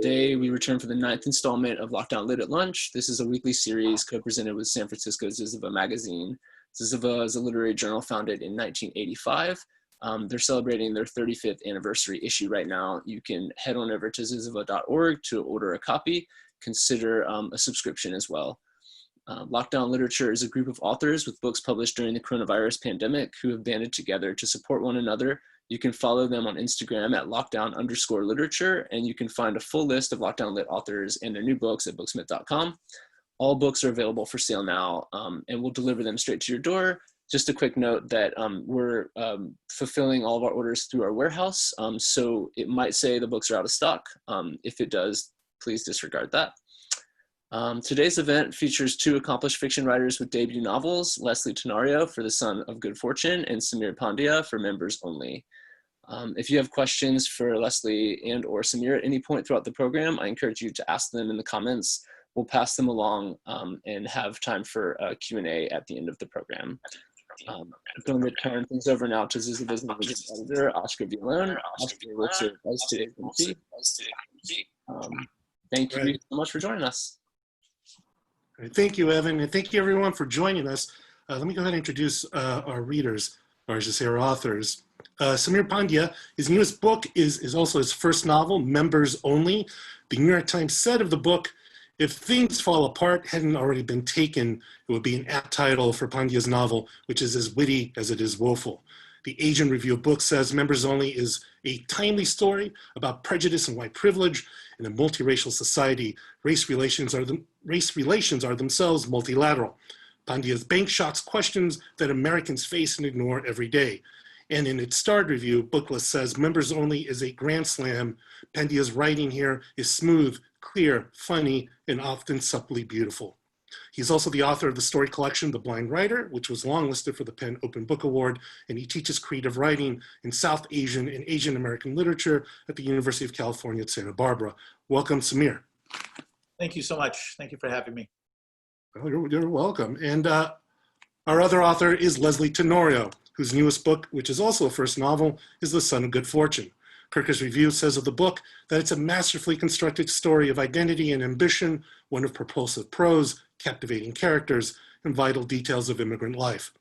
Today, we return for the 9th installment of Lockdown Lit at Lunch. This is a weekly series co-presented with San Francisco Ziziva magazine. Ziziva is a literary journal founded in 1985. They're celebrating their 35th anniversary issue right now. You can head on over to ziziva.org to order a copy. Consider a subscription as well. Lockdown Literature is a group of authors with books published during the coronavirus pandemic who have banded together to support one another. You can follow them on Instagram at lockdown_literature, and you can find a full list of Lockdown Lit authors and their new books at booksmith.com. All books are available for sale now, and we'll deliver them straight to your door. Just a quick note that we're fulfilling all of our orders through our warehouse, so it might say the books are out of stock. If it does, please disregard that. Today's event features two accomplished fiction writers with debut novels, Lysley Tenorio for The Son of Good Fortune and Sameer Pandya for Members Only. If you have questions for Lysley and or Sameer at any point throughout the program, I encourage you to ask them in the comments. We'll pass them along and have time for a Q&A at the end of the program. I'm going to turn things over now to Ziziva's editor, Oscar Violone. Oscar will serve as today's MC. Thank you so much for joining us. Thank you, Evan, and thank you everyone for joining us. Let me go ahead and introduce our readers, or I should say our authors. Sameer Pandya, his newest book is also his first novel, Members Only. The New York Times said of the book, if things fall apart hadn't already been taken, it would be an apt title for Pandya's novel, which is as witty as it is woeful. The Asian Review of Books says Members Only is a timely story about prejudice and white privilege in a multiracial society. Race relations are themselves multilateral. Pandya's bank shocks questions that Americans face and ignore every day. And in its starred review, Booklist says Members Only is a grand slam. Pandya's writing here is smooth, clear, funny, and often subtly beautiful. He's also the author of the story collection, The Blind Writer, which was longlisted for the PEN Open Book Award, and he teaches creative writing in South Asian and Asian American literature at the University of California at Santa Barbara. Welcome, Sameer. Thank you so much. Thank you for having me. Well, you're welcome. And our other author is Lysley Tenorio, whose newest book, which is also a first novel, is The Son of Good Fortune. Kirkus Review says of the book that it's a masterfully constructed story of identity and ambition, one of propulsive prose, captivating characters, and vital details of immigrant life.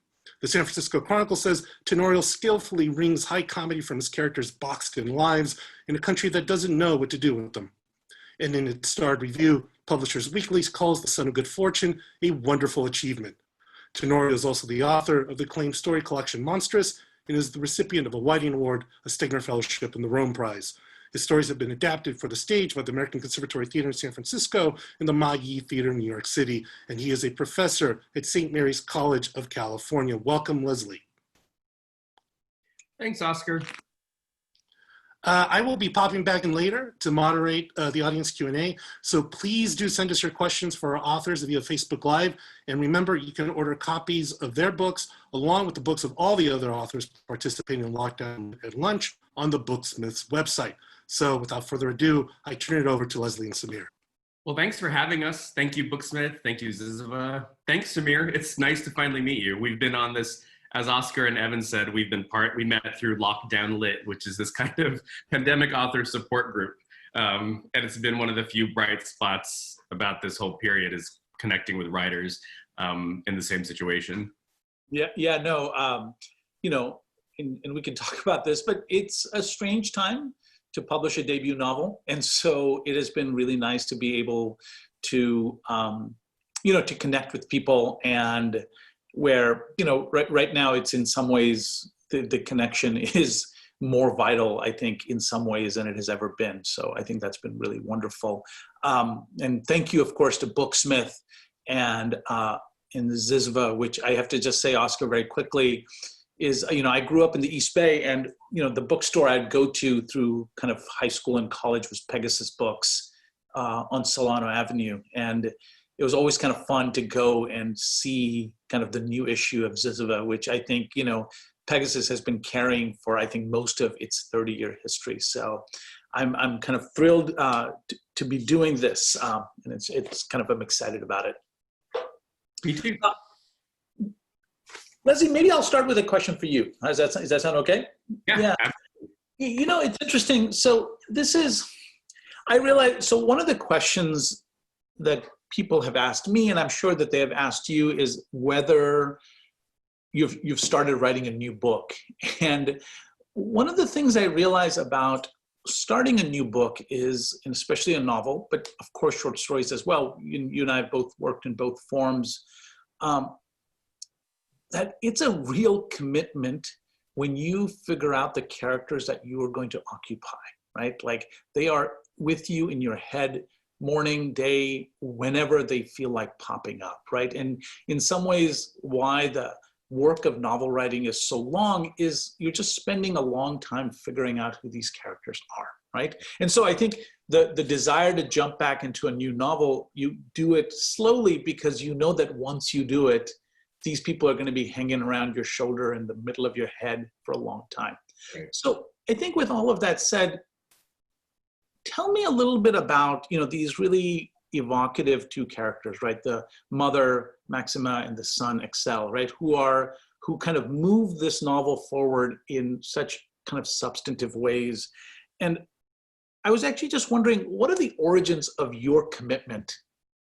The San Francisco Chronicle says Tenorio skillfully wrings high comedy from his characters' boxed-in lives in a country that doesn't know what to do with them. And in its starred review, Publishers Weekly calls The Son of Good Fortune a wonderful achievement. Tenorio is also the author of the acclaimed story collection Monstress and is the recipient of a Whiting Award, a Stegner Fellowship, and the Rome Prize. His stories have been adapted for the stage by the American Conservatory Theater in San Francisco and the Ma Yi Theater in New York City, and he is a professor at St. Mary's College of California. Welcome, Lysley. Thanks, Oscar. I will be popping back in later to moderate the audience Q&A, so please do send us your questions for our authors via Facebook Live, and remember you can order copies of their books along with the books of all the other authors participating in Lockdown at Lunch on the Booksmith's website. So without further ado, I turn it over to Lysley and Sameer. Well, thanks for having us. Thank you, Booksmith. Thank you, Ziziva. Thanks, Sameer. It's nice to finally meet you. We've been on this, as Oscar and Evan said, we met through Lockdown Lit, which is this kind of pandemic author support group. And it's been one of the few bright spots about this whole period is connecting with writers in the same situation. You know, and we can talk about this, but it's a strange time to publish a debut novel. And so it has been really nice to be able to, to connect with people, and where, right now it's in some ways, the connection is more vital, I think, in some ways than it has ever been. So I think that's been really wonderful. And thank you, of course, to Booksmith and Ziziva, which I have to just say, Oscar, very quickly, is, I grew up in the East Bay, and, the bookstore I'd go to through kind of high school and college was Pegasus Books on Solano Avenue. And it was always kind of fun to go and see kind of the new issue of Ziziva, which I think, Pegasus has been carrying for, I think, most of its 30-year history. So I'm kind of thrilled to be doing this. And it's kind of, I'm excited about it. Me too. Lysley, maybe I'll start with a question for you. Does that sound okay? Yeah. It's interesting. So this is, I realize, so one of the questions that people have asked me, and I'm sure that they have asked you, is whether you've started writing a new book. And one of the things I realize about starting a new book is, and especially a novel, but of course short stories as well, you and I have both worked in both forms, that it's a real commitment when you figure out the characters that you are going to occupy, right? Like they are with you in your head morning, day, whenever they feel like popping up, right? And in some ways, why the work of novel writing is so long is you're just spending a long time figuring out who these characters are, right? And so I think the desire to jump back into a new novel, you do it slowly because you know that once you do it, these people are going to be hanging around your shoulder in the middle of your head for a long time. Right. So I think with all of that said, tell me a little bit about, these really evocative two characters, right? The mother, Maxima, and the son, Excel, right? Who kind of move this novel forward in such kind of substantive ways. And I was actually just wondering, what are the origins of your commitment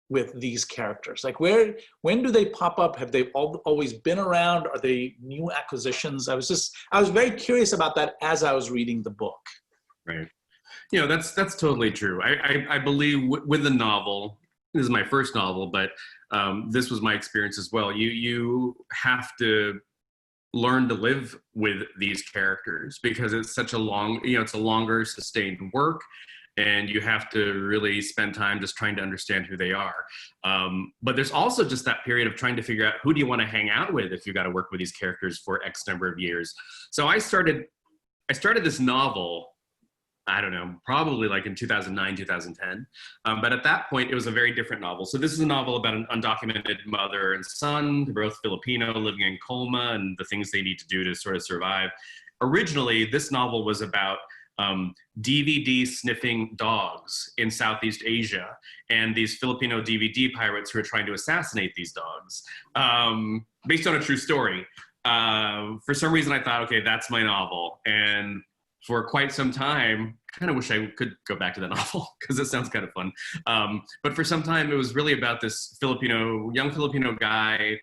with these characters? Like when do they pop up? Have they always been around? Are they new acquisitions? I was very curious about that as I was reading the book. Right. That's totally true. I believe with the novel, this is my first novel, but this was my experience as well. You have to learn to live with these characters because it's such a long, it's a longer sustained work, and you have to really spend time just trying to understand who they are. But there's also just that period of trying to figure out who do you want to hang out with if you got to work with these characters for X number of years. So I started this novel, I don't know, probably like in 2009, 2010. But at that point, it was a very different novel. So this is a novel about an undocumented mother and son, they're both Filipino, living in Colma, and the things they need to do to sort of survive. Originally, this novel was about DVD sniffing dogs in Southeast Asia and these Filipino DVD pirates who are trying to assassinate these dogs, based on a true story. For some reason, I thought, okay, that's my novel. And for quite some time, kind of wish I could go back to the novel because it sounds kind of fun. But for some time, it was really about this young Filipino guy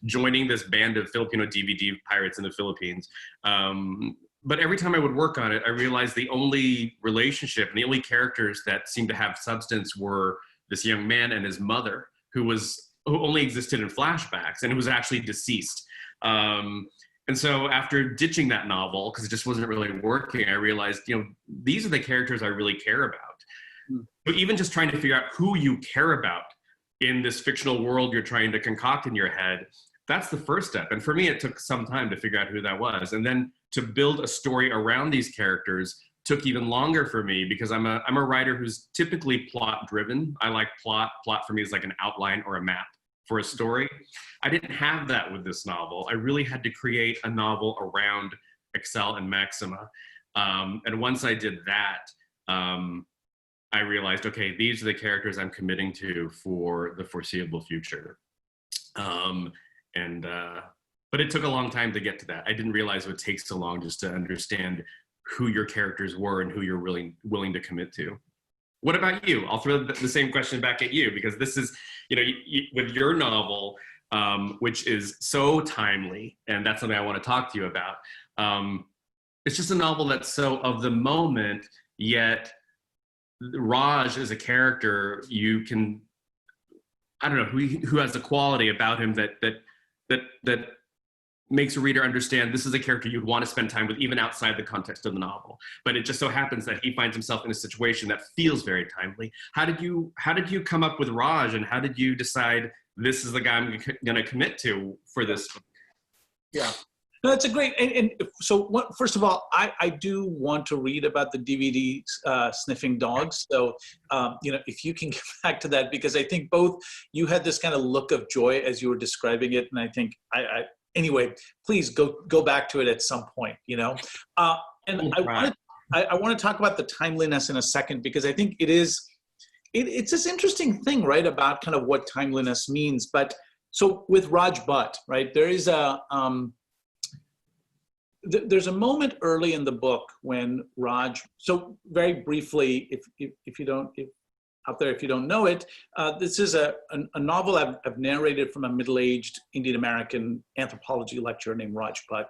joining this band of Filipino DVD pirates in the Philippines. But every time I would work on it, I realized the only relationship and the only characters that seemed to have substance were this young man and his mother, who only existed in flashbacks and who was actually deceased. And so after ditching that novel, because it just wasn't really working, I realized, these are the characters I really care about. But even just trying to figure out who you care about in this fictional world you're trying to concoct in your head, that's the first step. And for me, it took some time to figure out who that was. And then to build a story around these characters took even longer for me because I'm a writer who's typically plot driven. I like plot. Plot for me is like an outline or a map for a story. I didn't have that with this novel. I really had to create a novel around Excel and Maxima. And once I did that, I realized, okay, these are the characters I'm committing to for the foreseeable future. But it took a long time to get to that. I didn't realize it would take so long just to understand who your characters were and who you're really willing to commit to. What about you? I'll throw the same question back at you because this is, with your novel, which is so timely, and that's something I want to talk to you about. It's just a novel that's so of the moment, yet Raj is a character you can, I don't know, who has a quality about him that makes a reader understand this is a character you'd want to spend time with even outside the context of the novel. But it just so happens that he finds himself in a situation that feels very timely. How did you come up with Raj, and how did you decide this is the guy I'm going to commit to for this? Yeah. No, that's a great, and so first of all, I do want to read about the DVD sniffing dogs. So, if you can get back to that, because I think both you had this kind of look of joy as you were describing it. And I think anyway, please go back to it at some point, And I want to talk about the timeliness in a second, because I think it's this interesting thing, right? About kind of what timeliness means. But so with Raj Bhatt, right, there is there's a moment early in the book when Raj, so very briefly, if you don't, out there, if you don't know it, this is a novel I've narrated from a middle-aged Indian American anthropology lecturer named Raj Bhatt,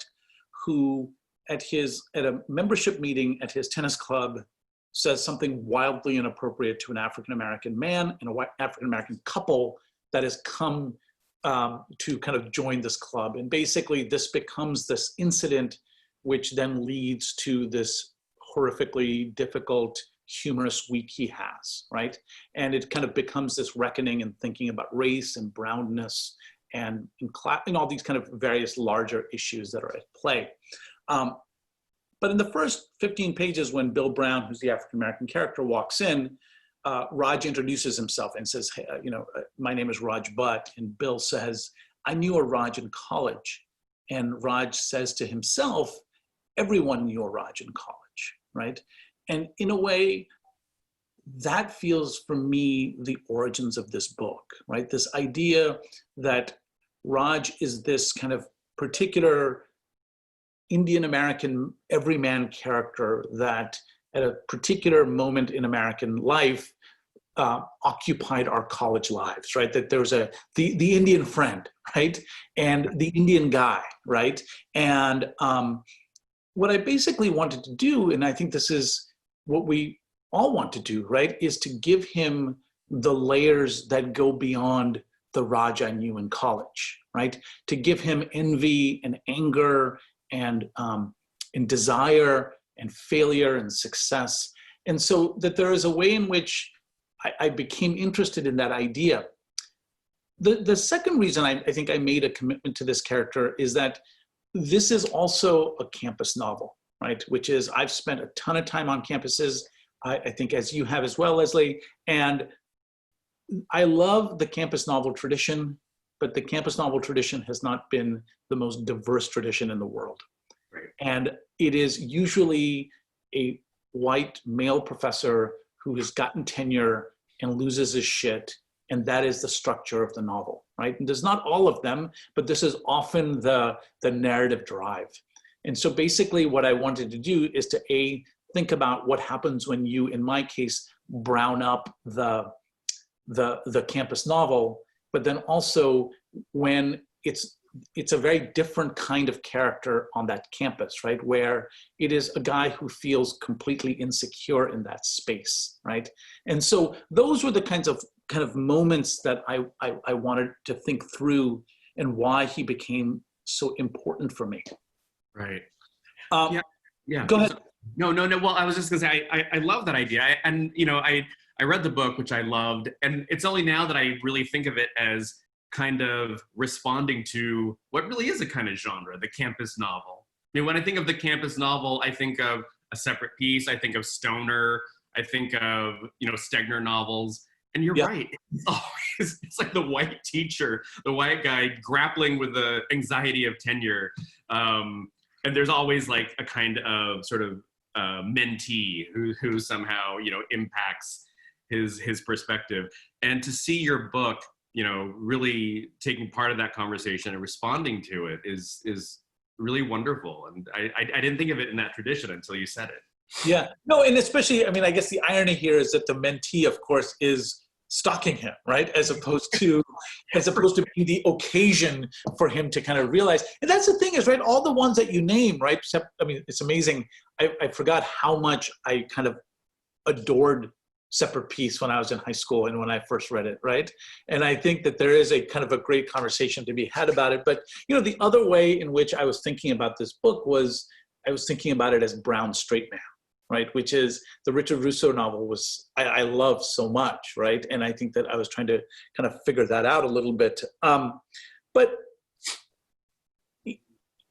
who at a membership meeting at his tennis club says something wildly inappropriate to an African American man and a African American couple that has come to kind of join this club. And basically this becomes this incident which then leads to this horrifically difficult, humorous week he has, right? And it kind of becomes this reckoning and thinking about race and brownness and all these kind of various larger issues that are at play. But in the first 15 pages, when Bill Brown, who's the African-American character, walks in, Raj introduces himself and says, hey, my name is Raj Bhatt. And Bill says, I knew a Raj in college. And Raj says to himself, everyone knew a Raj in college, right? And in a way, that feels for me the origins of this book, right? This idea that Raj is this kind of particular Indian American everyman character that at a particular moment in American life occupied our college lives, right? That there was the Indian friend, right? And the Indian guy, right? And what I basically wanted to do, and I think this is what we all want to do, right, is to give him the layers that go beyond the Raj I knew in college, right? To give him envy and anger and desire and failure and success. And so that there is a way in which I became interested in that idea. The second reason I think I made a commitment to this character is that this is also a campus novel, right? Which is, I've spent a ton of time on campuses, I think as you have as well, Lysley, and I love the campus novel tradition, but the campus novel tradition has not been the most diverse tradition in the world. Right. And it is usually a white male professor who has gotten tenure and loses his shit, and that is the structure of the novel, right? And there's not all of them, but this is often the narrative drive. And so basically what I wanted to do is to think about what happens when you, in my case, brown up the campus novel, but then also when it's a very different kind of character on that campus, right? Where it is a guy who feels completely insecure in that space, right? And so those were the kinds of moments that I wanted to think through and why he became so important for me. Right. Yeah. Go ahead. No. Well, I was just gonna say, I love that idea. I read the book, which I loved, and it's only now that I really think of it as kind of responding to what really is a kind of genre, the campus novel. I mean, when I think of the campus novel, I think of A Separate Piece, I think of Stoner, I think of, Stegner novels. And you're right, it's like the white teacher, the white guy grappling with the anxiety of tenure. And there's always like a kind of sort of mentee who somehow, impacts his perspective. And to see your book, really taking part of that conversation and responding to it is really wonderful. And I didn't think of it in that tradition until you said it. Yeah, no, and especially, I guess the irony here is that the mentee, of course, is stalking him, right? As opposed to being the occasion for him to kind of realize. And that's the thing is, right, all the ones that you name, right? It's amazing. I forgot how much I kind of adored Separate Piece when I was in high school and when I first read it, right? And I think that there is a kind of a great conversation to be had about it. But, the other way in which I was thinking about this book was I was thinking about it as Brown Straight Man, right? Which is the Richard Russo novel I love so much, right? And I think that I was trying to kind of figure that out a little bit. But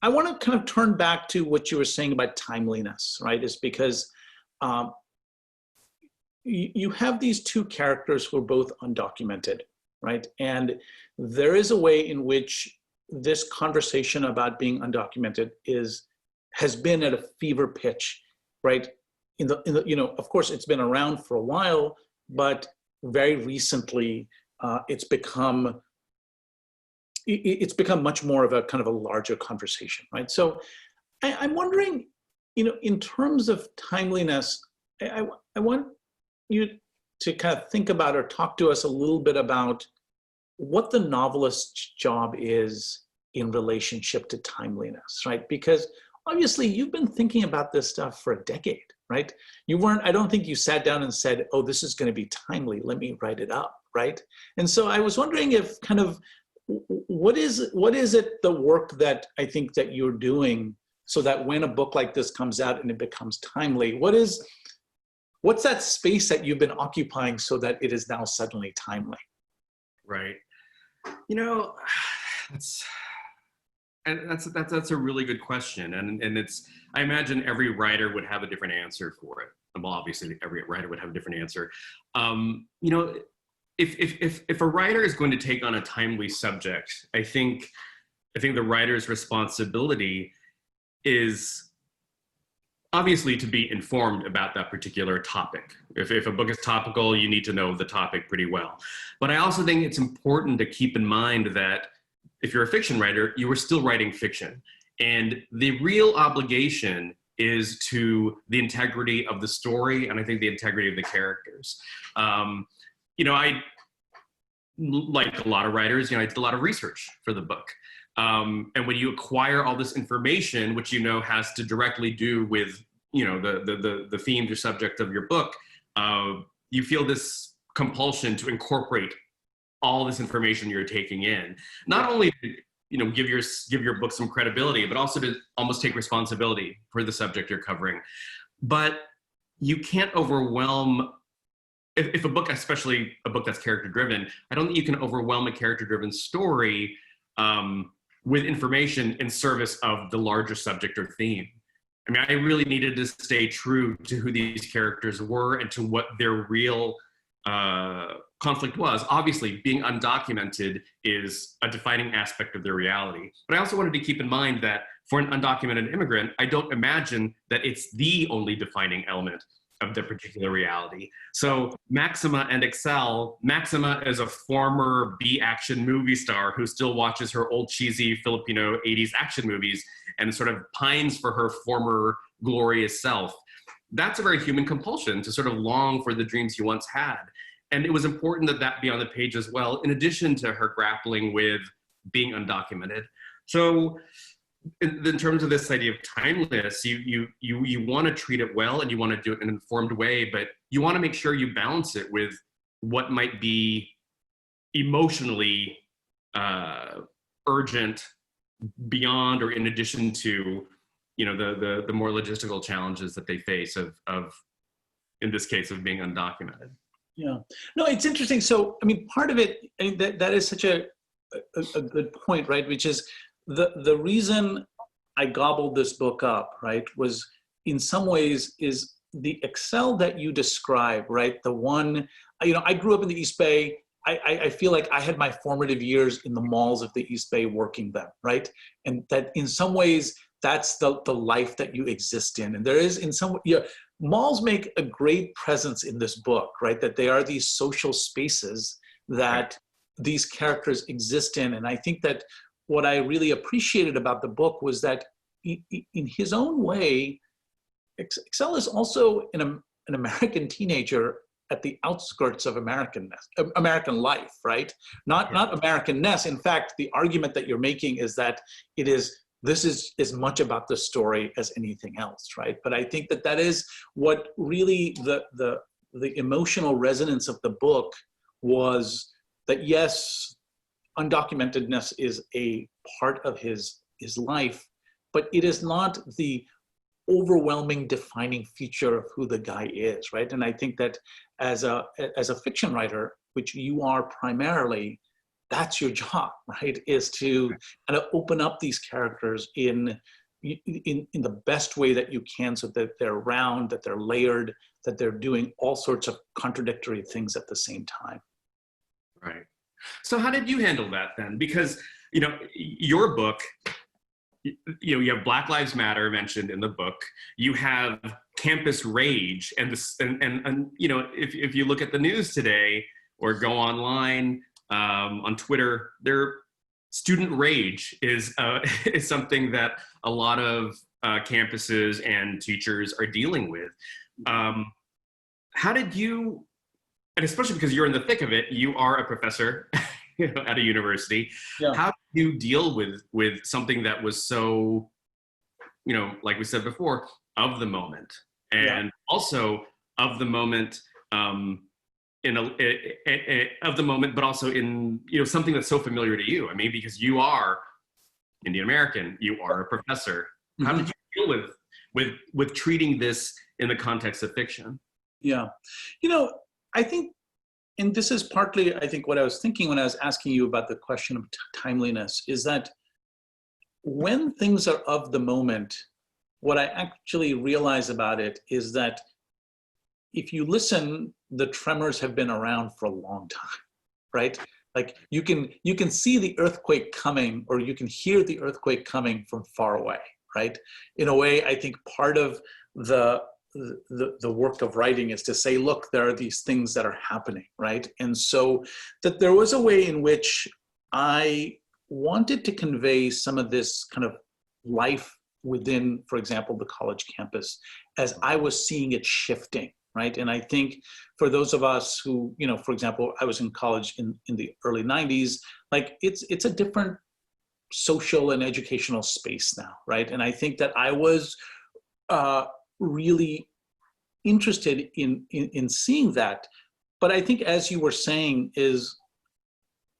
I want to kind of turn back to what you were saying about timeliness, right? Is because you have these two characters who are both undocumented, right? And there is a way in which this conversation about being undocumented has been at a fever pitch, right? Of course, it's been around for a while, but very recently, it's become much more of a kind of a larger conversation, right? So I'm wondering, in terms of timeliness, I want you to kind of think about or talk to us a little bit about what the novelist's job is in relationship to timeliness, right? Because obviously you've been thinking about this stuff for a decade, right? I don't think you sat down and said, oh, this is going to be timely, let me write it up, right? And so I was wondering if kind of, what is it, the work that I think that you're doing so that when a book like this comes out and it becomes timely, what's that space that you've been occupying so that it is now suddenly timely? Right. That's a really good question, and I imagine every writer would have a different answer for it. Well, obviously every writer would have a different answer. If a writer is going to take on a timely subject, I think the writer's responsibility is obviously to be informed about that particular topic. If a book is topical, you need to know the topic pretty well. But I also think it's important to keep in mind that if you're a fiction writer, you are still writing fiction. And the real obligation is to the integrity of the story, and I think the integrity of the characters. I, like a lot of writers, I did a lot of research for the book. And when you acquire all this information, which has to directly do with the themes or subject of your book, you feel this compulsion to incorporate all this information you're taking in. Not only to give your book some credibility, but also to almost take responsibility for the subject you're covering. But you can't overwhelm. If a book, especially a book that's character-driven, I don't think you can overwhelm a character-driven story with information in service of the larger subject or theme. I mean, I really needed to stay true to who these characters were and to what their real conflict was. Obviously, being undocumented is a defining aspect of their reality. But I also wanted to keep in mind that for an undocumented immigrant, I don't imagine that it's the only defining element of their particular reality. So Maxima and Excel, Maxima is a former B-action movie star who still watches her old cheesy Filipino 80s action movies and sort of pines for her former glorious self. That's a very human compulsion to sort of long for the dreams you once had. And it was important that that be on the page as well, in addition to her grappling with being undocumented. So in terms of this idea of timeliness, you want to treat it well and you want to do it in an informed way, but you want to make sure you balance it with what might be emotionally urgent beyond or in addition to the more logistical challenges that they face of in this case of being undocumented. Yeah, no, it's interesting. So I mean, part of it, that is such a good point, right? Which is the reason I gobbled this book up, right, was in some ways is the Excel that you describe, right? The one, I grew up in the East Bay. I feel like I had my formative years in the malls of the East Bay working them, right? And that in some ways, that's the life that you exist in. And there is in some, malls make a great presence in this book, right? That they are these social spaces that these characters exist in. And I think that what I really appreciated about the book was that in his own way, Excel is also an American teenager at the outskirts of American life, right? Not Americanness. In fact, the argument that you're making is that this is as much about the story as anything else, right? But I think that is what really the emotional resonance of the book was, that yes, undocumentedness is a part of his life, but it is not the overwhelming defining feature of who the guy is, right? And I think that as a fiction writer, which you are primarily, that's your job, right? Is to kind of open up these characters in the best way that you can, so that they're round, that they're layered, that they're doing all sorts of contradictory things at the same time. Right. So how did you handle that then? Because, your book, you have Black Lives Matter mentioned in the book. You have campus rage, and if you look at the news today or go online on Twitter, student rage is something that a lot of campuses and teachers are dealing with. How did you, and especially because you're in the thick of it, you are a professor at a university. Yeah. How do you deal with something that was so, like we said before, of the moment, and also of the moment, of the moment, but also in something that's so familiar to you? I mean, because you are Indian American, you are a professor. Mm-hmm. How did you deal with treating this in the context of fiction? Yeah, I think, and this is partly, I think, what I was thinking when I was asking you about the question of timeliness, is that when things are of the moment, what I actually realize about it is that if you listen, the tremors have been around for a long time, right? Like you can see the earthquake coming, or you can hear the earthquake coming from far away, right? In a way, I think part of the work of writing is to say, look, there are these things that are happening, right? And so that there was a way in which I wanted to convey some of this kind of life within, for example, the college campus, as I was seeing it shifting, right? And I think for those of us who, for example, I was in college in the early 90s, like it's a different social and educational space now, right? And I think that I was really interested in seeing that. But I think, as you were saying, is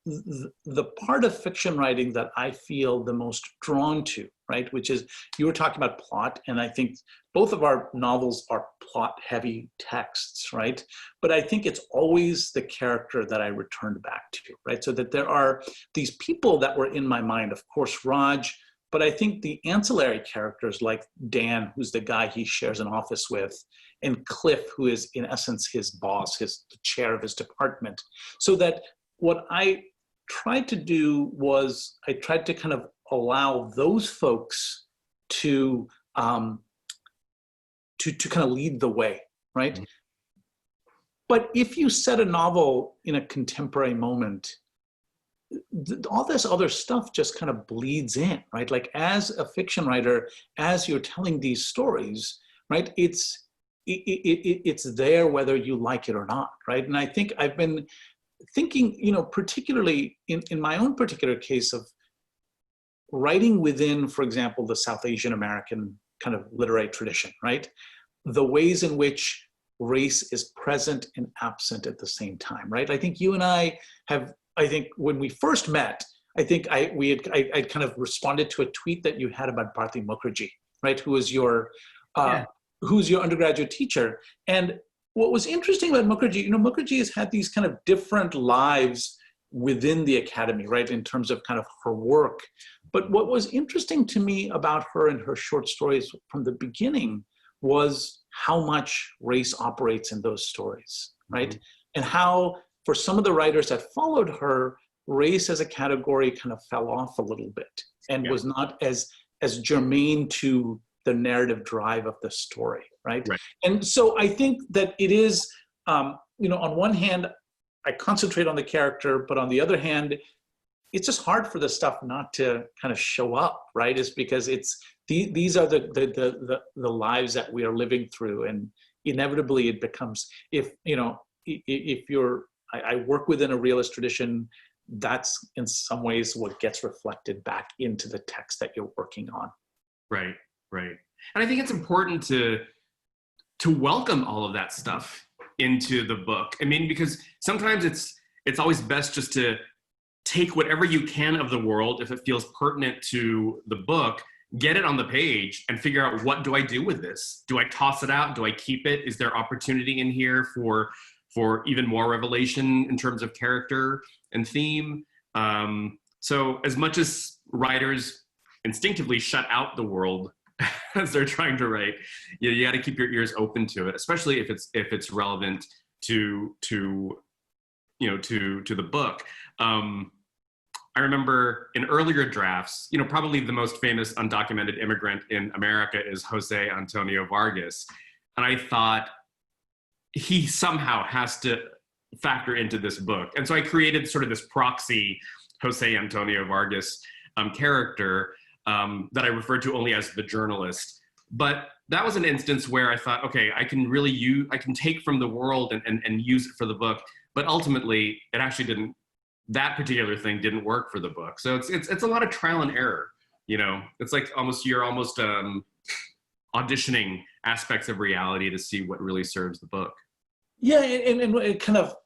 the part of fiction writing that I feel the most drawn to, right? Which is, you were talking about plot, and I think both of our novels are plot-heavy texts, right? But I think it's always the character that I returned back to, right? So that there are these people that were in my mind, of course, Raj, but I think the ancillary characters like Dan, who's the guy he shares an office with, and Cliff, who is in essence his boss, the chair of his department. So that what I tried to do was I tried to kind of allow those folks to kind of lead the way, right? Mm-hmm. But if you set a novel in a contemporary moment, all this other stuff just kind of bleeds in, right? Like as a fiction writer, as you're telling these stories, right? It's there whether you like it or not, right? And I think I've been thinking, particularly in my own particular case of writing within, for example, the South Asian American kind of literary tradition, right? The ways in which race is present and absent at the same time, right? I think you and I have, when we first met, I think I kind of responded to a tweet that you had about Bharti Mukherjee, right? Who's your undergraduate teacher. And what was interesting about Mukherjee, Mukherjee has had these kind of different lives within the academy, right? In terms of kind of her work. But what was interesting to me about her and her short stories from the beginning was how much race operates in those stories, right? Mm-hmm. And how, for some of the writers that followed her, race as a category kind of fell off a little bit and was not as germane to the narrative drive of the story, right? And so I think that it is, on one hand, I concentrate on the character, but on the other hand, it's just hard for the stuff not to kind of show up, right? Is because these are the lives that we are living through, and inevitably it becomes, if I work within a realist tradition, that's in some ways what gets reflected back into the text that you're working on. Right. And I think it's important to welcome all of that stuff into the book. I mean, because sometimes it's always best just to take whatever you can of the world, if it feels pertinent to the book, get it on the page and figure out, what do I do with this? Do I toss it out? Do I keep it? Is there opportunity in here for even more revelation in terms of character and theme? So as much as writers instinctively shut out the world as they're trying to write, you got to keep your ears open to it, especially if it's relevant to the book. I remember in earlier drafts, probably the most famous undocumented immigrant in America is Jose Antonio Vargas. And I thought, he somehow has to factor into this book. And so I created sort of this proxy Jose Antonio Vargas character. that I referred to only as the journalist. But that was an instance where I thought, okay, I can take from the world and use it for the book. But ultimately, it actually didn't. That particular thing didn't work for the book. So it's a lot of trial and error. You know, it's like you're almost auditioning aspects of reality to see what really serves the book. Yeah, and it kind of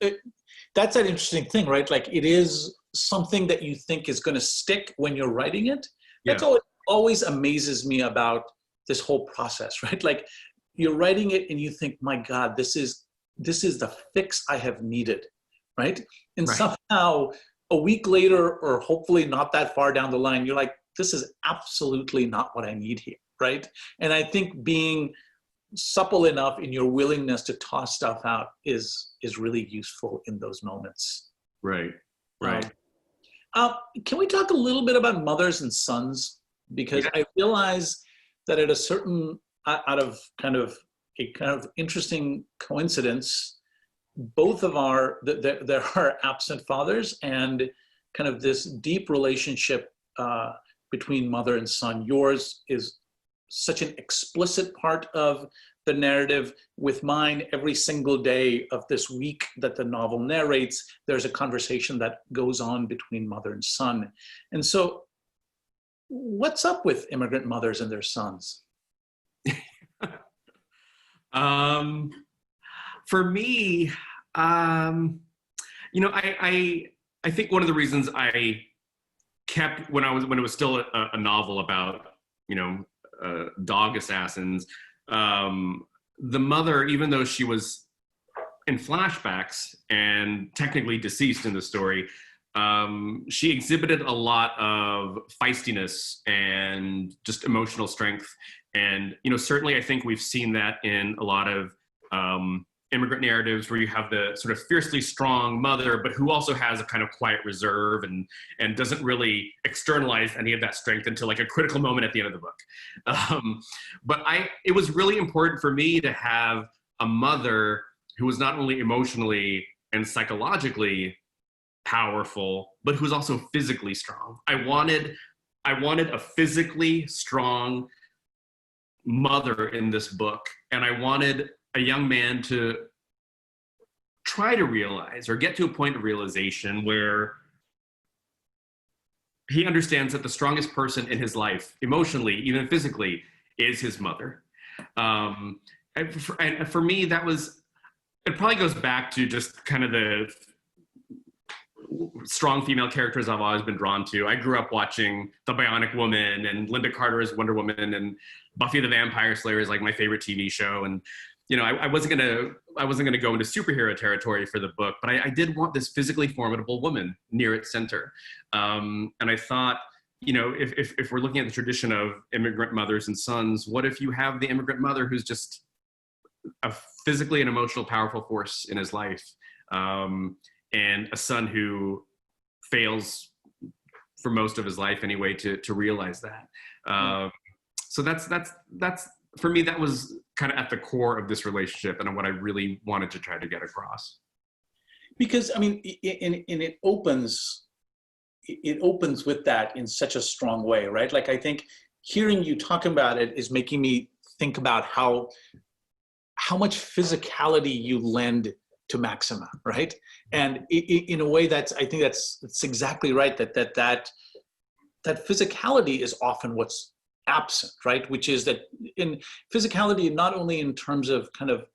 that's an interesting thing, right? Like it is something that you think is going to stick when you're writing it. That's always amazes me about this whole process, right? Like you're writing it and you think, my God, this is the fix I have needed, right? And somehow a week later, or hopefully not that far down the line, you're like, this is absolutely not what I need here, right? And I think being supple enough in your willingness to toss stuff out is really useful in those moments. Right. Can we talk a little bit about mothers and sons? Because I realize that at a certain, out of kind of interesting coincidence, both of there are absent fathers and kind of this deep relationship between mother and son. Yours is such an explicit part of the narrative. With mine, every single day of this week that the novel narrates, there's a conversation that goes on between mother and son. And so what's up with immigrant mothers and their sons? For me, you know, I think one of the reasons I kept when it was still a novel about, you know, dog assassins, the mother, even though she was in flashbacks and technically deceased in the story, she exhibited a lot of feistiness and just emotional strength. And, you know, certainly I think we've seen that in a lot of immigrant narratives where you have the sort of fiercely strong mother, but who also has a kind of quiet reserve and doesn't really externalize any of that strength until like a critical moment at the end of the book. But it was really important for me to have a mother who was not only emotionally and psychologically powerful, but who was also physically strong. I wanted a physically strong mother in this book, and I wanted a young man to try to realize or get to a point of realization where he understands that the strongest person in his life, emotionally, even physically, is his mother. And for me, it probably goes back to just kind of the strong female characters I've always been drawn to. I grew up watching The Bionic Woman and Linda Carter as Wonder Woman, and Buffy the Vampire Slayer is like my favorite TV show. And you know, I wasn't gonna go into superhero territory for the book, but I did want this physically formidable woman near its center. And I thought, you know, if we're looking at the tradition of immigrant mothers and sons, what if you have the immigrant mother who's just a physically and emotional powerful force in his life, and a son who fails for most of his life anyway to realize that. So that's for me, that was kind of at the core of this relationship and what I really wanted to try to get across. Because I mean, it opens with that in such a strong way, right? Like I think hearing you talk about it is making me think about how much physicality you lend to Maxima, right? And in a way I think that's exactly right. That physicality is often what's absent, right? Which is that in physicality, not only in terms of kind of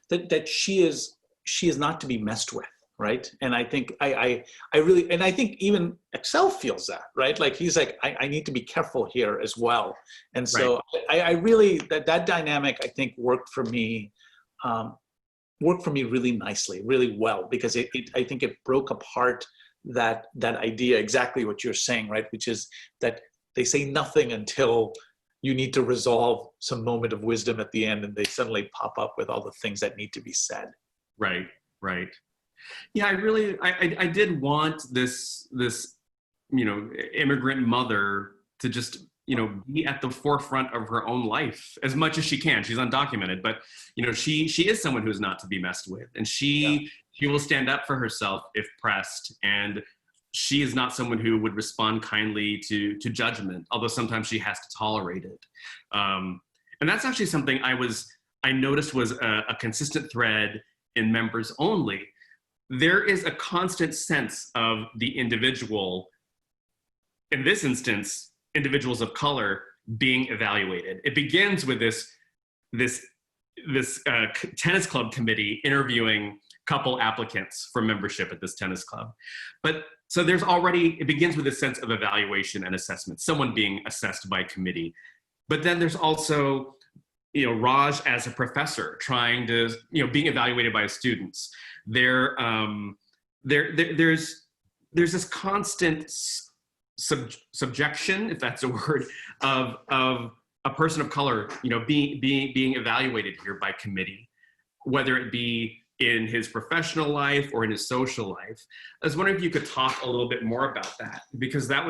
that she is not to be messed with, right? And I think I really, and I think even Excel feels that, right? Like he's like, I need to be careful here as well. And so right. I really, that dynamic I think worked for me really nicely, really well, because I think it broke apart that idea, exactly what you're saying, right? Which is that they say nothing until you need to resolve some moment of wisdom at the end, and they suddenly pop up with all the things that need to be said. Right. Yeah, I did want this, you know, immigrant mother to just, you know, be at the forefront of her own life as much as she can. She's undocumented, but you know, she is someone who's not to be messed with, and she will stand up for herself if pressed. And she is not someone who would respond kindly to judgment, although sometimes she has to tolerate it. And that's actually something I noticed was a consistent thread in Members Only. There is a constant sense of the individual, in this instance, individuals of color, being evaluated. It begins with this tennis club committee interviewing couple applicants for membership at this tennis club. But so it begins with a sense of evaluation and assessment, someone being assessed by a committee. But then there's also, Raj as a professor trying to, being evaluated by his students. There's this constant subjection, if that's a word, of a person of color, being evaluated here by committee, whether it be in his professional life or in his social life. I was wondering if you could talk a little bit more about that, because that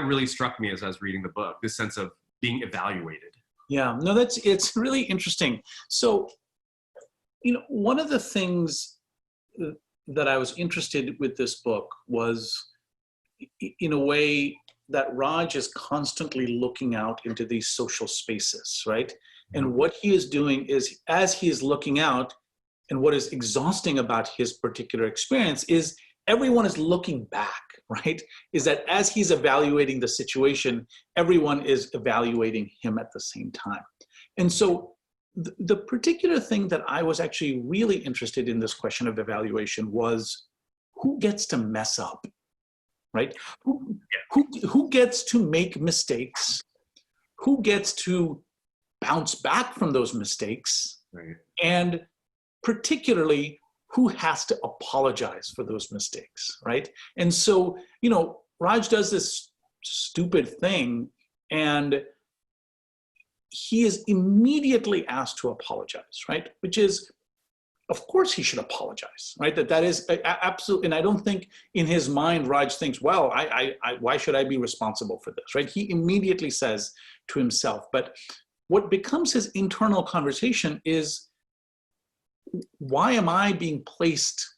really struck me as I was reading the book, this sense of being evaluated. Yeah, no, it's really interesting. So, one of the things that I was interested with this book was, in a way, that Raj is constantly looking out into these social spaces, right? And what he is doing is, as he is looking out, and what is exhausting about his particular experience is everyone is looking back, right? Is that as he's evaluating the situation, everyone is evaluating him at the same time. And so the particular thing that I was actually really interested in this question of evaluation was, who gets to mess up, right? Who gets to make mistakes? Who gets to bounce back from those mistakes? Right. And particularly, who has to apologize for those mistakes, right? And so, Raj does this stupid thing, and he is immediately asked to apologize, right? Which is, of course he should apologize, right? That is absolutely, and I don't think in his mind, Raj thinks, well, why should I be responsible for this, right? He immediately says to himself, but what becomes his internal conversation is, why am I being placed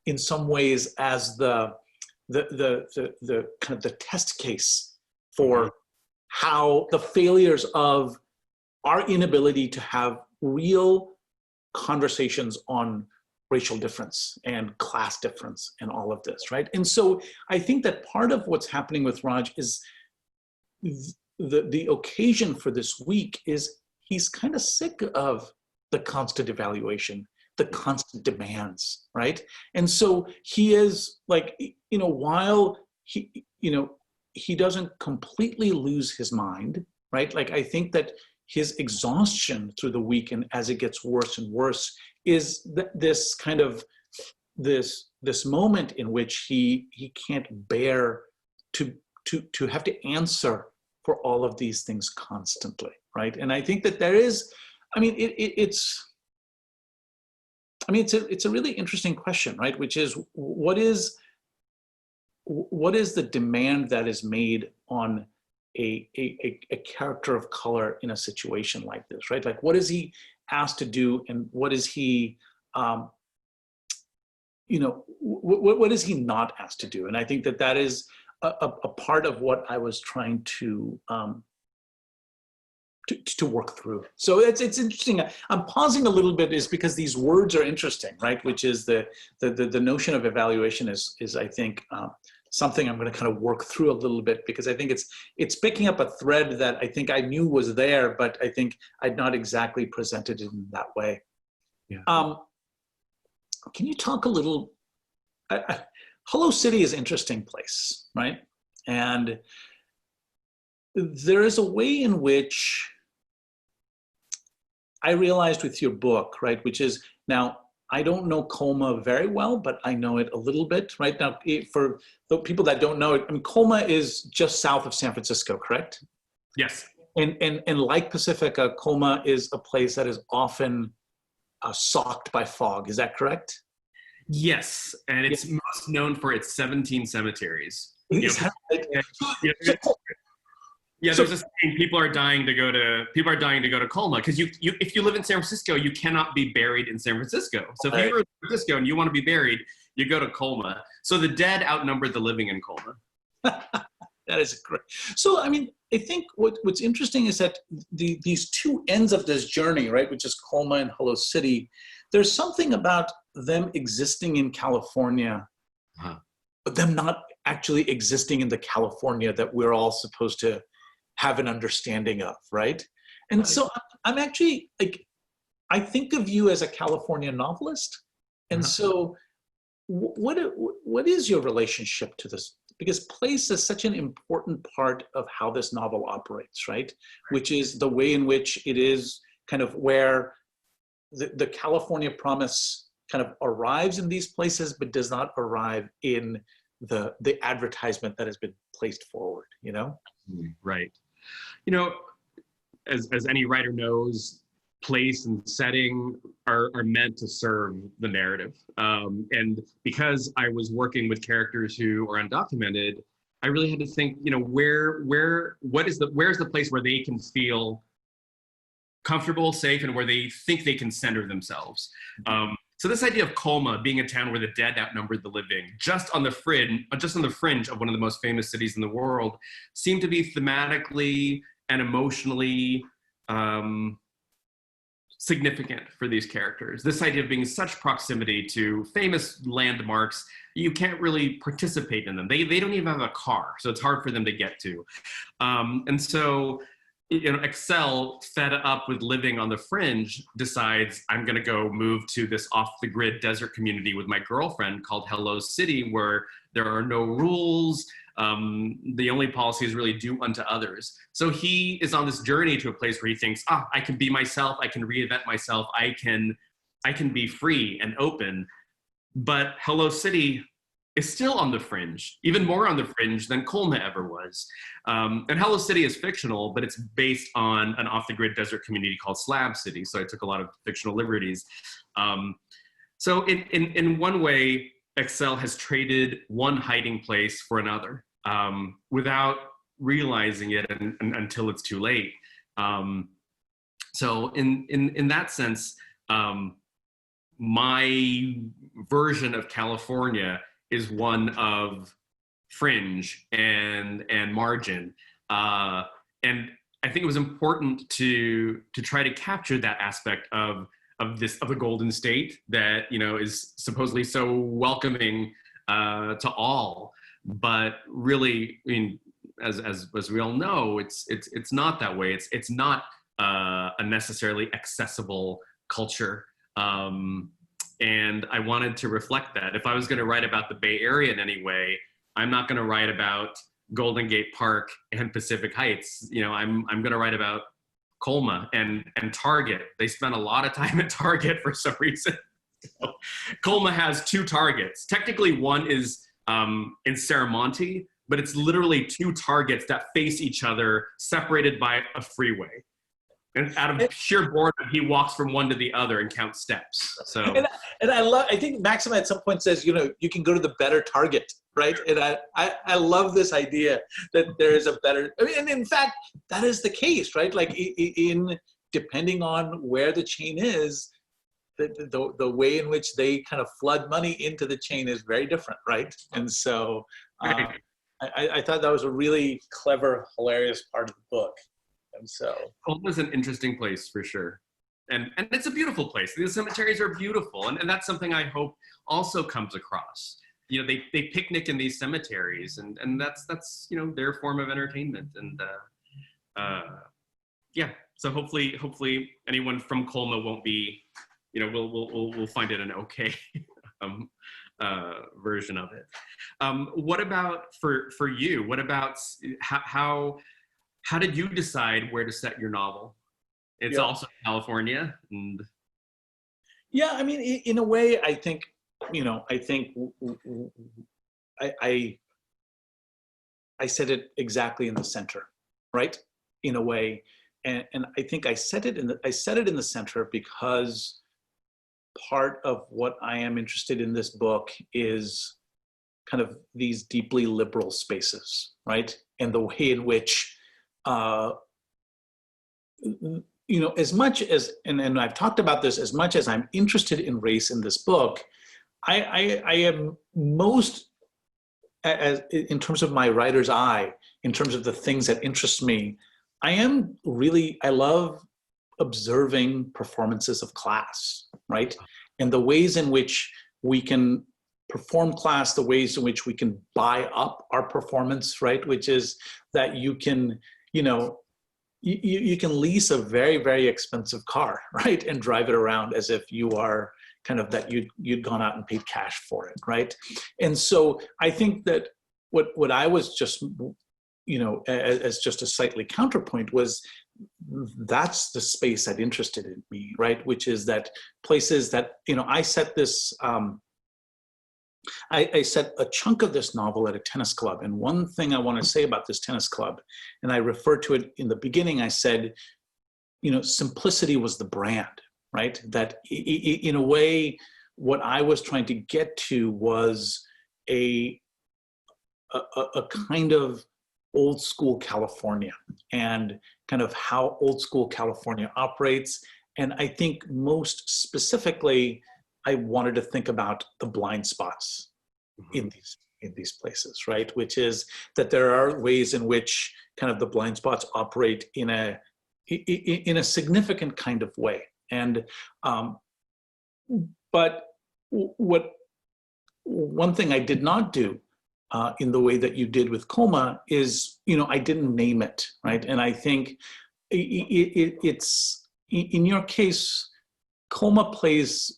in some ways as the kind of the test case for how the failures of our inability to have real conversations on racial difference and class difference and all of this, right? And so I think that part of what's happening with Raj is the occasion for this week is he's kind of sick of the constant evaluation, the constant demands, right? And so he is like, while he doesn't completely lose his mind, right? Like, I think that his exhaustion through the week, and as it gets worse and worse, is this kind of this moment in which he can't bear to have to answer for all of these things constantly, right? And I think that there is, it's a really interesting question, right? Which is, what is the demand that is made on a character of color in a situation like this, right? Like, what is he asked to do, and what is he, what is he not asked to do? And I think that is a part of what I was trying to work through. So it's interesting. I'm pausing a little bit is because these words are interesting, right? Which is the notion of evaluation is I think something I'm going to kind of work through a little bit, because I think it's picking up a thread that I think I knew was there, but I think I'd not exactly presented it in that way. Yeah. Can you talk a little? Hello City is an interesting place, right? And there is a way in which I realized with your book, right, which is, now, I don't know Colma very well, but I know it a little bit, right? Now, for the people that don't know it, Colma is just south of San Francisco, correct? Yes. And like Pacifica, Colma is a place that is often socked by fog. Is that correct? Yes, and it's most known for its 17 cemeteries. Yeah, there's this thing, people are dying to go to Colma, because if you live in San Francisco, you cannot be buried in San Francisco. So if you live in San Francisco and you want to be buried, You go to Colma. So the dead outnumbered the living in Colma. That is great. So, I mean, I think what's interesting is that these two ends of this journey, right, which is Colma and Hello City, there's something about them existing in California, but them not actually existing in the California that we're all supposed to have an understanding of, right? And so I'm actually, like, I think of you as a California novelist. And so what is your relationship to this? Because place is such an important part of how this novel operates, right? Which is the way in which it is kind of where the California promise kind of arrives in these places, but does not arrive in the advertisement that has been placed forward, you know? Right. You know, as any writer knows, place and setting are meant to serve the narrative. And because I was working with characters who are undocumented, I really had to think, you know, where's the place where they can feel comfortable, safe, and where they think they can center themselves. So this idea of Colma being a town where the dead outnumbered the living, just on the fringe of one of the most famous cities in the world, seemed to be thematically and emotionally significant for these characters. This idea of being in such proximity to famous landmarks, you can't really participate in them. They don't even have a car, so it's hard for them to get to. And so, you know, Excel, fed up with living on the fringe, decides, I'm gonna go move to this off-the-grid desert community with my girlfriend called Hello City, where there are no rules. The only policy is really do unto others. So he is on this journey to a place where he thinks, I can be myself, I can reinvent myself, I can be free and open. But Hello City is still on the fringe, even more on the fringe than Colma ever was. And Hello City is fictional, but it's based on an off-the-grid desert community called Slab City. So I took a lot of fictional liberties. So in one way, Excel has traded one hiding place for another without realizing it until it's too late. So in that sense, my version of California is one of fringe and margin. And I think it was important to try to capture that aspect of a golden state that, you know, is supposedly so welcoming to all, but really, I mean, as we all know, it's not that way. It's not a necessarily accessible culture. And I wanted to reflect that. If I was going to write about the Bay Area in any way, I'm not going to write about Golden Gate Park and Pacific Heights. You know, I'm going to write about Colma and Target. They spent a lot of time at Target for some reason. So, Colma has two Targets. Technically, one is in Serramonte, but it's literally two Targets that face each other, separated by a freeway. And out of sheer boredom, he walks from one to the other and counts steps. So, and I think Maxima at some point says, you know, you can go to the better Target, right? And I love this idea that there is a better, I mean, and in fact, that is the case, right? Like depending on where the chain is, the way in which they kind of flood money into the chain is very different, right? And so I thought that was a really clever, hilarious part of the book. And so Colma's an interesting place for sure. And it's a beautiful place. The cemeteries are beautiful. And that's something I hope also comes across. You know, they picnic in these cemeteries, and that's you know, their form of entertainment. And yeah, so hopefully anyone from Colma won't be, you know, we'll find it an okay version of it. What about for you? What about how did you decide where to set your novel? It's also California. And yeah, I mean, in a way, I think, you know, I set it exactly in the center, right? In a way. And I think I set it in the center because part of what I am interested in this book is kind of these deeply liberal spaces, right? And the way in which you know, as much as, and I've talked about this, as much as I'm interested in race in this book, I am most, as in terms of my writer's eye, in terms of the things that interest me, I love observing performances of class, right? And the ways in which we can perform class, the ways in which we can buy up our performance, right? Which is that you can, you can lease a very, very expensive car, right? And drive it around as if you are kind of that you'd gone out and paid cash for it, right? And so I think that what I was just, as just a slightly counterpoint was, that's the space that interested in me, right? Which is that places that, I set this, I set a chunk of this novel at a tennis club. And one thing I want to say about this tennis club, and I referred to it in the beginning, I said, simplicity was the brand, right? That in a way, what I was trying to get to was a kind of old school California and kind of how old school California operates. And I think most specifically, I wanted to think about the blind spots in these places, right? Which is that there are ways in which kind of the blind spots operate in a significant kind of way. And but one thing I did not do in the way that you did with Coma is, I didn't name it, right? And I think it's in your case, Coma plays.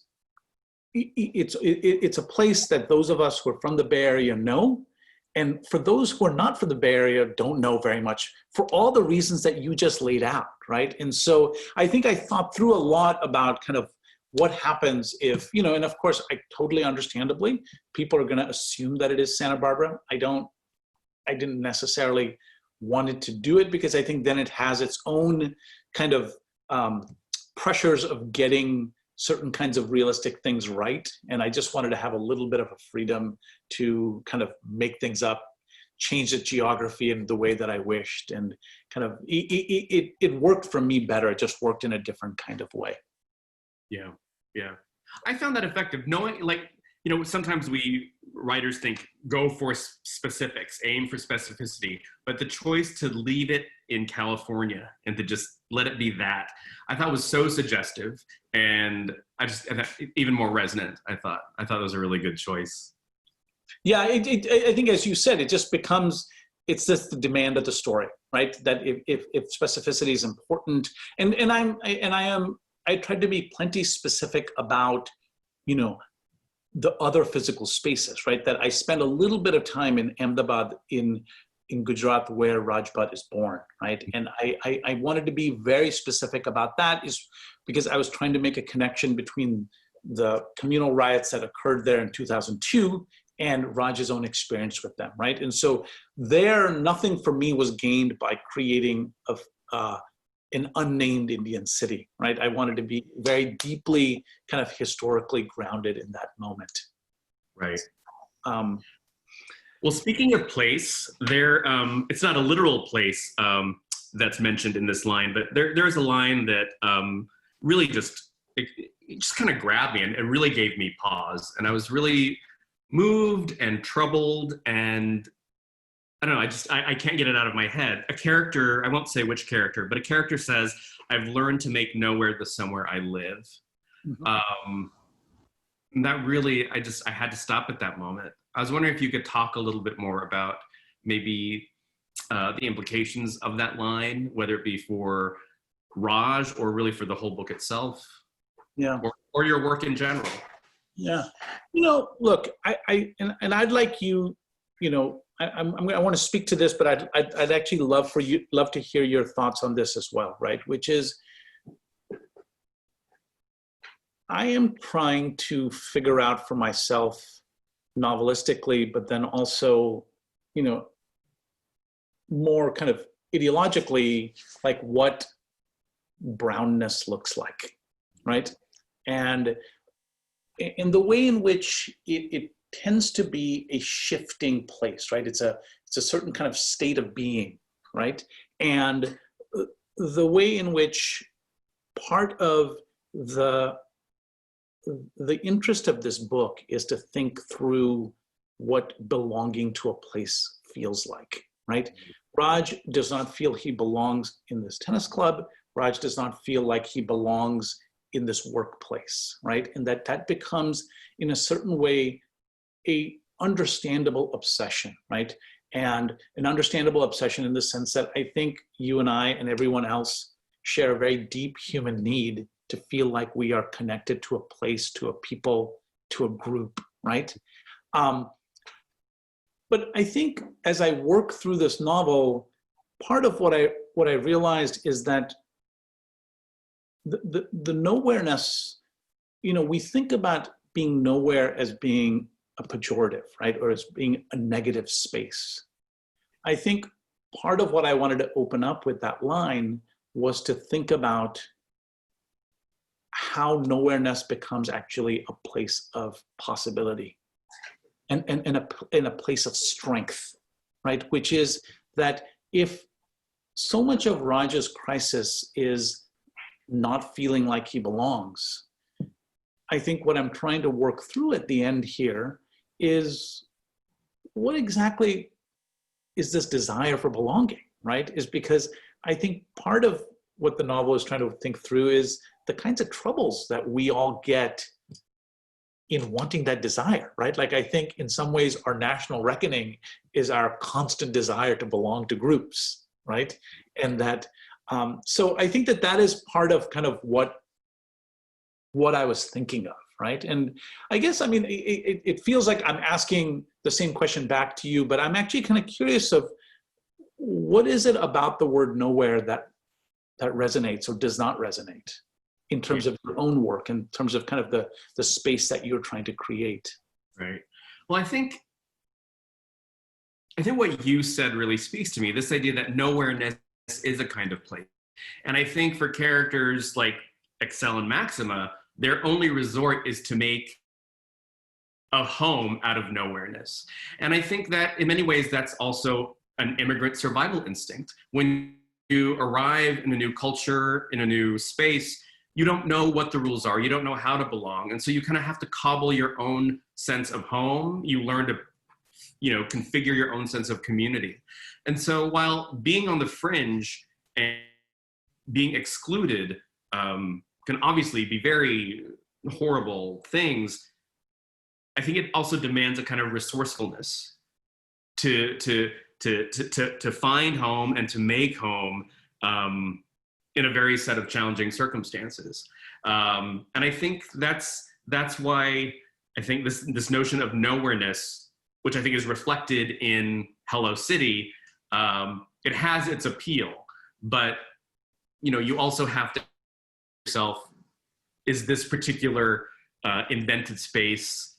It's a place that those of us who are from the Bay Area know, and for those who are not from the Bay Area don't know very much for all the reasons that you just laid out, right? And so I think I thought through a lot about kind of what happens if, and of course, I totally understandably, people are going to assume that it is Santa Barbara. I didn't necessarily want it to do it because I think then it has its own kind of pressures of getting certain kinds of realistic things right. And I just wanted to have a little bit of a freedom to kind of make things up, change the geography in the way that I wished. And kind of, it worked for me better. It just worked in a different kind of way. Yeah. I found that effective. Knowing, sometimes we writers think go for specifics, aim for specificity, but the choice to leave it in California and to just let it be that, I thought was so suggestive, and even more resonant. I thought it was a really good choice. Yeah, I think, as you said, it just becomes, it's just the demand of the story, right? That if specificity is important, and I tried to be plenty specific about, the other physical spaces, right? That I spent a little bit of time in Ahmedabad in Gujarat, where Rajbhat is born, right? And I wanted to be very specific about that, is because I was trying to make a connection between the communal riots that occurred there in 2002 and Raj's own experience with them, right? And so nothing for me was gained by creating an unnamed Indian city, right? I wanted to be very deeply kind of historically grounded in that moment. Right. Well, speaking of place, it's not a literal place that's mentioned in this line, but there's a line that really just kind of grabbed me and it really gave me pause. And I was really moved and troubled, and I don't know, I can't get it out of my head. A character, I won't say which character, but a character says, "I've learned to make nowhere the somewhere I live." Mm-hmm. And that really, I had to stop at that moment. I was wondering if you could talk a little bit more about maybe the implications of that line, whether it be for Raj or really for the whole book itself. Yeah. Or your work in general. Yeah. Look, I'd like you, I want to speak to this, but I'd actually love to hear your thoughts on this as well, right? Which is, I am trying to figure out for myself novelistically, but then also, more kind of ideologically, like what brownness looks like, right? And in the way in which it tends to be a shifting place, right? It's a certain kind of state of being, right? And the way in which part of the the interest of this book is to think through what belonging to a place feels like, right? Raj does not feel he belongs in this tennis club. Raj does not feel like he belongs in this workplace, right? And that becomes, in a certain way, a understandable obsession, right? And an understandable obsession in the sense that I think you and I and everyone else share a very deep human need to feel like we are connected to a place, to a people, to a group, right? But I think as I work through this novel, part of what I realized is that the nowhereness, we think about being nowhere as being a pejorative, right? Or as being a negative space. I think part of what I wanted to open up with that line was to think about how nowhereness becomes actually a place of possibility and in a place of strength, right? Which is that if so much of Raj's crisis is not feeling like he belongs, I think what I'm trying to work through at the end here is what exactly is this desire for belonging, right? Is because I think part of what the novel is trying to think through is the kinds of troubles that we all get in wanting that desire, right? Like I think in some ways our national reckoning is our constant desire to belong to groups, right? And that, so I think that is part of kind of what I was thinking of, right? And I guess, I mean, it feels like I'm asking the same question back to you, but I'm actually kind of curious of what is it about the word nowhere that resonates or does not resonate in terms of your own work, in terms of kind of the space that you're trying to create? Right. Well, I think what you said really speaks to me, this idea that nowhereness is a kind of place. And I think for characters like Excel and Maxima, their only resort is to make a home out of nowhereness. And I think that in many ways, that's also an immigrant survival instinct. When you arrive in a new culture, in a new space, you don't know what the rules are. You don't know how to belong. And so you kind of have to cobble your own sense of home. You learn to, configure your own sense of community. And so while being on the fringe and being excluded can obviously be very horrible things, I think it also demands a kind of resourcefulness to find home and to make home in a very set of challenging circumstances. And I think that's why I think this notion of nowhereness, which I think is reflected in Hello City, it has its appeal, but you also have to ask yourself, is this particular invented space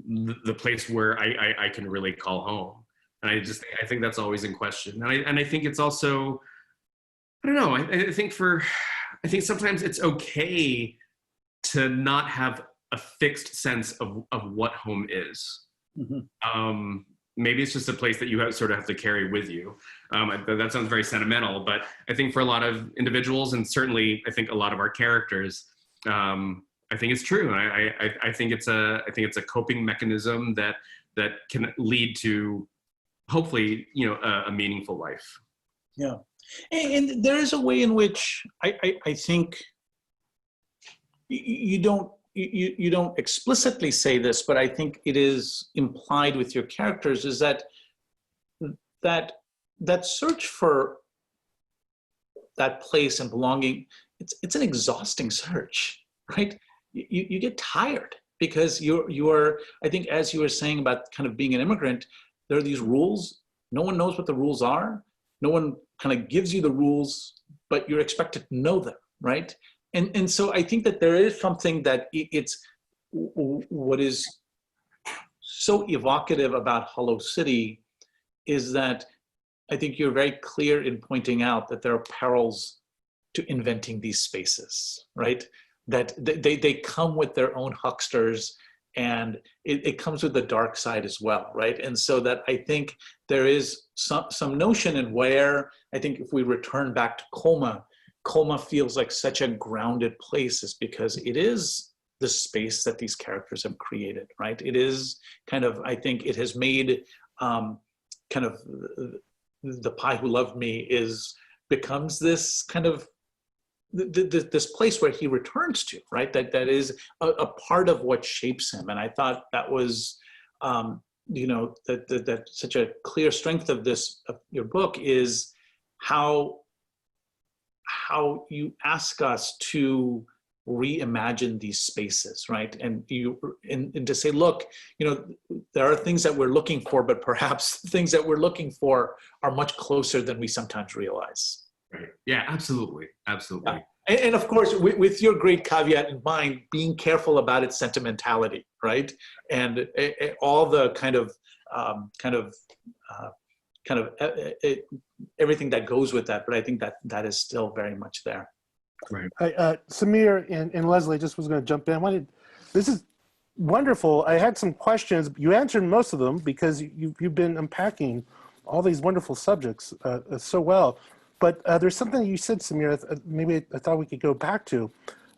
the place where I can really call home? And I think that's always in question. And I think it's also, I don't know, I think sometimes it's okay to not have a fixed sense of what home is. Mm-hmm. Maybe it's just a place that you sort of have to carry with you. That sounds very sentimental, but I think for a lot of individuals, and certainly I think a lot of our characters, I think it's true. I think it's a coping mechanism that can lead to hopefully a meaningful life. Yeah, and there is a way in which I think you don't explicitly say this, but I think it is implied with your characters, is that search for that place and belonging, it's an exhausting search, right? You get tired because you're, I think as you were saying about kind of being an immigrant, there are these rules. No one knows what the rules are. No one kind of gives you the rules, but you're expected to know them, right? And so I think that there is something that it's what is so evocative about Hello City is that I think you're very clear in pointing out that there are perils to inventing these spaces, right? That they come with their own hucksters, and it comes with the dark side as well, right? And so that I think there is some notion in where I think if we return back to Colma feels like such a grounded place, is because it is the space that these characters have created, right? It is kind of, I think it has made kind of the Pie Who Loved Me becomes this kind of this place where he returns to, right? That is a part of what shapes him. And I thought that was, you know, that such a clear strength of your book is how you ask us to reimagine these spaces, right? And to say, look, you know, there are things that we're looking for, but perhaps things that we're looking for are much closer than we sometimes realize. Right. Yeah, absolutely. Absolutely. Yeah. And of course, with your great caveat in mind, being careful about its sentimentality, right? And all the kind of everything that goes with that. But I think that is still very much there. Right. Sameer and Lysley, just was going to jump in. This is wonderful. I had some questions. You answered most of them because you've been unpacking all these wonderful subjects so well. But there's something that you said, Sameer, maybe I thought we could go back to,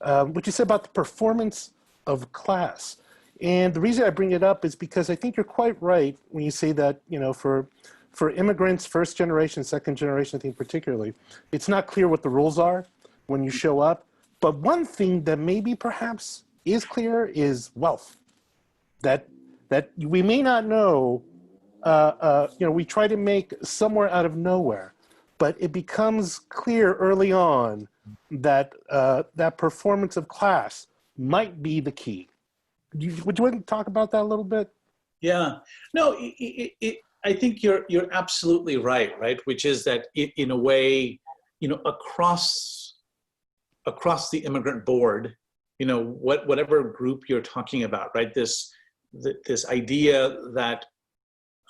what you said about the performance of class. And the reason I bring it up is because I think you're quite right when you say that, you know, for immigrants, first generation, second generation, I think particularly, it's not clear what the rules are when you show up. But one thing that maybe perhaps is clear is wealth. That we may not know, you know, we try to make somewhere out of nowhere. But it becomes clear early on that that performance of class might be the key. Would you want to talk about that a little bit? Yeah, no, I think you're absolutely right, which is that in a way, you know, across the immigrant board, you know, whatever group you're talking about, right? This idea that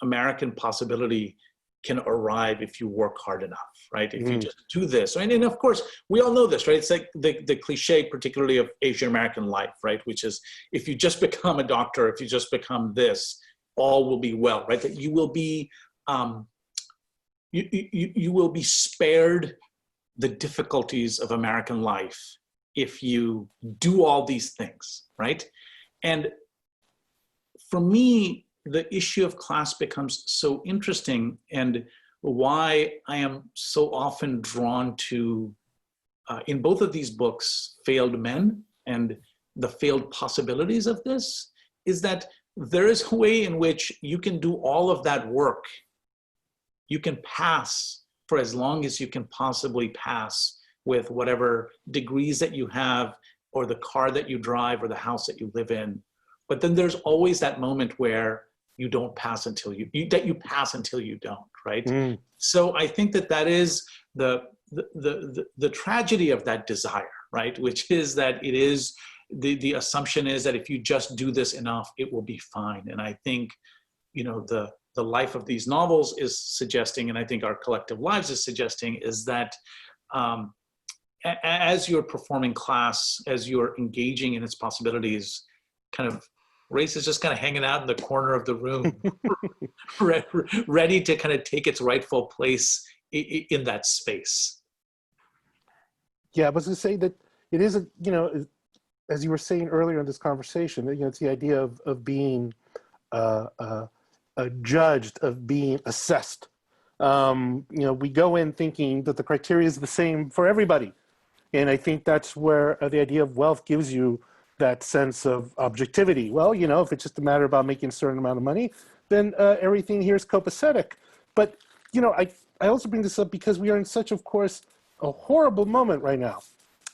American possibility can arrive if you work hard enough, right? If you just do this. And of course, we all know this, right? It's like the cliche, particularly of Asian American life, right? Which is, if you just become a doctor, if you just become this, all will be well, right? That you will be, you will be spared the difficulties of American life if you do all these things, right? And for me, the issue of class becomes so interesting, and why I am so often drawn to, in both of these books, Failed Men and the failed possibilities of this, is that there is a way in which you can do all of that work. You can pass for as long as you can possibly pass with whatever degrees that you have, or the car that you drive, or the house that you live in. But then there's always that moment where you don't pass until you pass until you don't, right? So I think that is the tragedy of that desire, right? Which is that it is, the assumption is that if you just do this enough, it will be fine. And I think, you know, the life of these novels is suggesting, and I think our collective lives is suggesting, is that as you're performing class, as you're engaging in its possibilities, kind of race is just kind of hanging out in the corner of the room, ready to kind of take its rightful place in that space. Yeah, I was going to say that it is, you know, as you were saying earlier in this conversation, you know, it's the idea of being judged, of being assessed. You know, we go in thinking that the criteria is the same for everybody. And I think that's where the idea of wealth gives you that sense of objectivity. Well, you know, if it's just a matter about making a certain amount of money, then everything here is copacetic. But, you know, I also bring this up because we are in such, of course, a horrible moment right now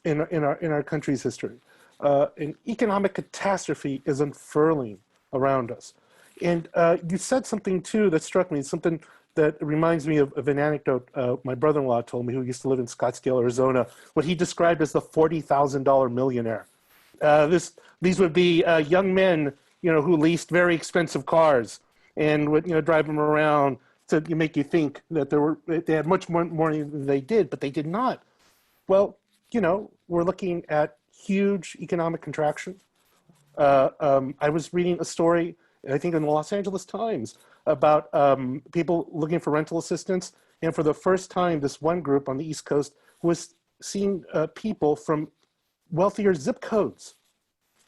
in our country's history. An economic catastrophe is unfurling around us. And you said something, too, that struck me, something that reminds me of an anecdote my brother-in-law told me, who used to live in Scottsdale, Arizona, what he described as the $40,000 millionaire. These would be young men, you know, who leased very expensive cars and would, you know, drive them around to make you think that they had much more money than they did, but they did not. Well, you know, we're looking at huge economic contraction. I was reading a story, I think in the Los Angeles Times, about people looking for rental assistance, and for the first time, this one group on the East Coast was seeing people from wealthier zip codes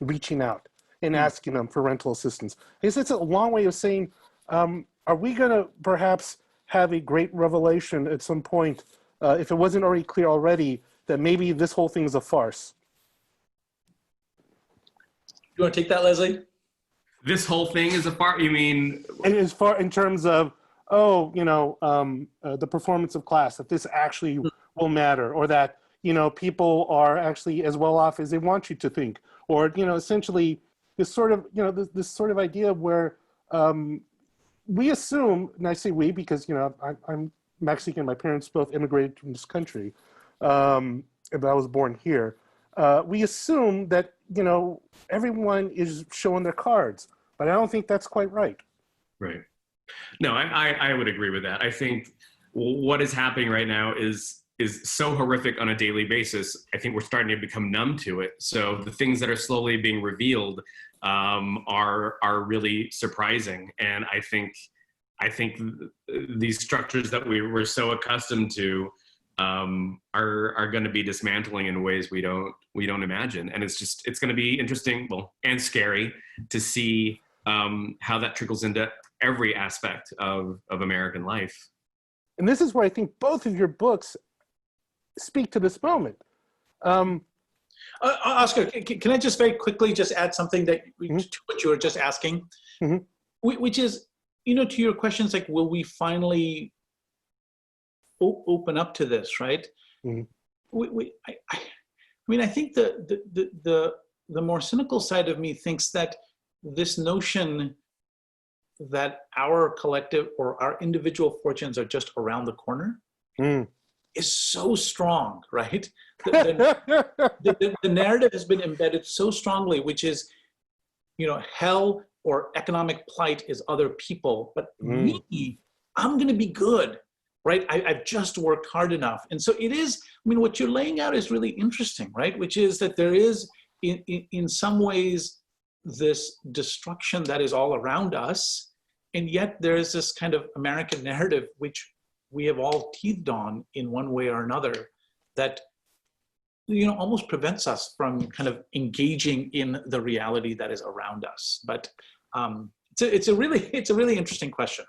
reaching out and asking them for rental assistance. I guess it's a long way of saying, are we going to perhaps have a great revelation at some point, if it wasn't already clear already, that maybe this whole thing is a farce? You want to take that, Lysley? This whole thing is a farce? You mean? As far in terms of, the performance of class, that this actually will matter, or that, people are actually as well off as they want you to think, or, essentially this sort of, this sort of idea where we assume, and I say we because, I'm Mexican, my parents both immigrated from this country, but I was born here. We assume that, everyone is showing their cards, but I don't think that's quite right. Right. No, I would agree with that. I think what is happening right now is so horrific on a daily basis. I think we're starting to become numb to it. So the things that are slowly being revealed are really surprising. And I think these structures that we were so accustomed to are going to be dismantling in ways we don't imagine. And it's going to be interesting, and scary to see how that trickles into every aspect of American life. And this is where I think both of your books speak to this moment. Oscar, can I just very quickly just add something to what you were just asking? Mm-hmm. Which is, to your questions, like, will we finally open up to this, right? Mm-hmm. I think the more cynical side of me thinks that this notion that our collective or our individual fortunes are just around the corner is so strong, right? The narrative has been embedded so strongly, which is, hell or economic plight is other people, but me, I'm going to be good, right? I've just worked hard enough. And so it is, what you're laying out is really interesting, right? Which is that there is, in some ways, this destruction that is all around us. And yet there is this kind of American narrative, which we have all teethed on in one way or another, that, almost prevents us from kind of engaging in the reality that is around us. But it's a really interesting question.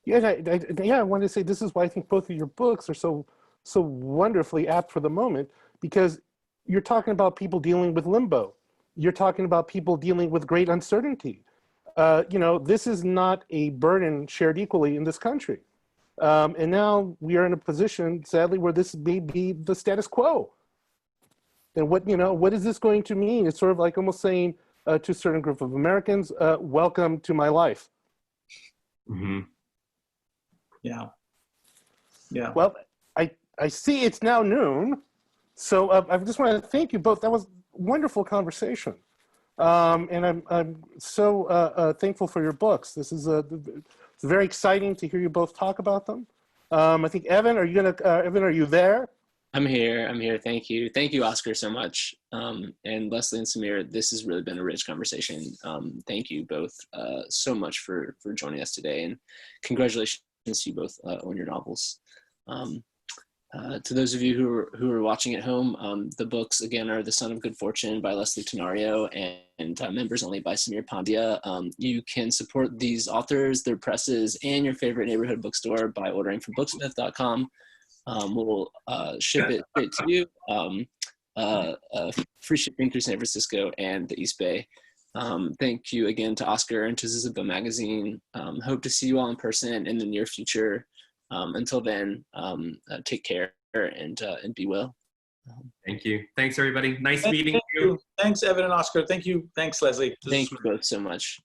Yeah, I wanted to say this is why I think both of your books are so wonderfully apt for the moment, because you're talking about people dealing with limbo. You're talking about people dealing with great uncertainty. This is not a burden shared equally in this country. And now we are in a position, sadly, where this may be the status quo. And what is this going to mean? It's sort of like almost saying to a certain group of Americans, welcome to my life. Mm-hmm. Yeah. Yeah. Well, I see it's now noon. So I just want to thank you both. That was a wonderful conversation. And I'm so thankful for your books. This is it's very exciting to hear you both talk about them. I think Evan, Evan, are you there? I'm here. Thank you, Oscar, so much. And Lysley and Sameer, this has really been a rich conversation. Thank you both so much for joining us today, and congratulations to you both on your novels. To those of you who are watching at home, the books again are The Son of Good Fortune by Lysley Tenorio and Members Only by Sameer Pandya. You can support these authors, their presses, and your favorite neighborhood bookstore by ordering from Booksmith.com. We'll ship it straight to you. Free shipping through San Francisco and the East Bay. Thank you again to Oscar and to Ziziba Magazine. Hope to see you all in person in the near future. Until then, take care and be well. Thank you. Thanks, everybody. Nice meeting you. Thanks, Evan and Oscar. Thank you. Thanks, Lysley. Thank you both so much.